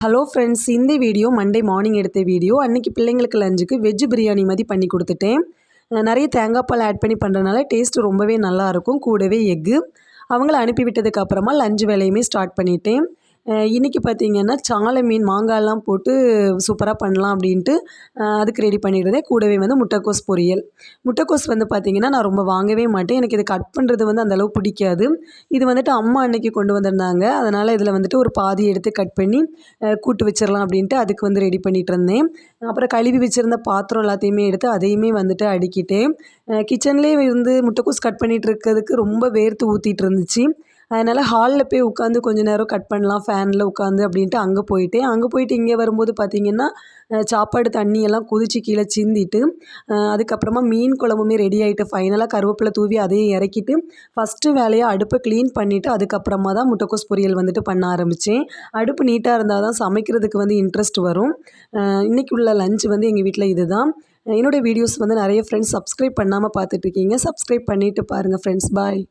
Hello friends, இந்த video Monday morning எடுத்த video. அன்றைக்கி பிள்ளைங்களுக்கு லஞ்சுக்கு வெஜ் பிரியாணி மாதிரி பண்ணி கொடுத்துட்டேன். நிறைய தேங்காய் பால் ஆட் பண்ணி பண்ணுறதுனால டேஸ்ட்டு ரொம்பவே நல்லாயிருக்கும். கூடவே எக்கு அவங்கள அனுப்பி விட்டதுக்கு அப்புறமா லஞ்ச் வேலையுமே ஸ்டார்ட் பண்ணிட்டேன். இன்றைக்கி பார்த்திங்கன்னா சாலை மீன் மாங்காய்லாம் போட்டு சூப்பராக பண்ணலாம் அப்படின்ட்டு அதுக்கு ரெடி பண்ணிடுறேன். கூடவே வந்து முட்டைக்கோஸ் பொரியல். முட்டைக்கோஸ் வந்து பார்த்திங்கன்னா நான் ரொம்ப வாங்கவே மாட்டேன். எனக்கு இது கட் பண்ணுறது வந்து அந்தளவு பிடிக்காது. இது வந்துட்டு அம்மா அன்னைக்கு கொண்டு வந்திருந்தாங்க. அதனால் இதில் வந்துட்டு ஒரு பாதி எடுத்து கட் பண்ணி கூட்டு வச்சிடலாம் அப்படின்ட்டு அதுக்கு வந்து ரெடி பண்ணிகிட்டு இருந்தேன். அப்புறம் கழுவி வச்சுருந்த பாத்திரம் எல்லாத்தையுமே எடுத்து அதையுமே வந்துட்டு அடுக்கிட்டேன். கிச்சன்லேயே இருந்து முட்டைக்கோஸ் கட் பண்ணிகிட்டு இருக்கிறதுக்கு ரொம்ப வேர்த்து ஊற்றிட்டு இருந்துச்சு. அதனால் ஹாலில் போய் உட்காந்து கொஞ்சம் நேரம் கட் பண்ணலாம் ஃபேனில் உட்காந்து அப்படின்ட்டு அங்கே போயிட்டேன். அங்கே போயிட்டு இங்கே வரும்போது பார்த்திங்கன்னா சாப்பாடு தண்ணியெல்லாம் கொதித்து கீழே சிந்திட்டு அதுக்கப்புறமா மீன் குழம்புமே ரெடி ஆகிட்டு ஃபைனலாக கருவேப்பிலை தூவி அதையும் இறக்கிட்டு ஃபஸ்ட்டு வேலையாக அடுப்பை க்ளீன் பண்ணிவிட்டு அதுக்கப்புறமா தான் முட்டைக்கோஸ் பொரியல் வந்துட்டு பண்ண ஆரம்பித்தேன். அடுப்பு நீட்டாக இருந்தால் தான் சமைக்கிறதுக்கு வந்து இன்ட்ரெஸ்ட் வரும். இன்றைக்கி உள்ள லஞ்ச் வந்து எங்கள் வீட்டில் இதுதான். என்னோடய வீடியோஸ் வந்து நிறைய ஃப்ரெண்ட்ஸ் சப்ஸ்கிரைப் பண்ணாமல் பார்த்துட்ருக்கீங்க. சப்ஸ்கிரைப் பண்ணிவிட்டு பாருங்கள் ஃப்ரெண்ட்ஸ். பாய்.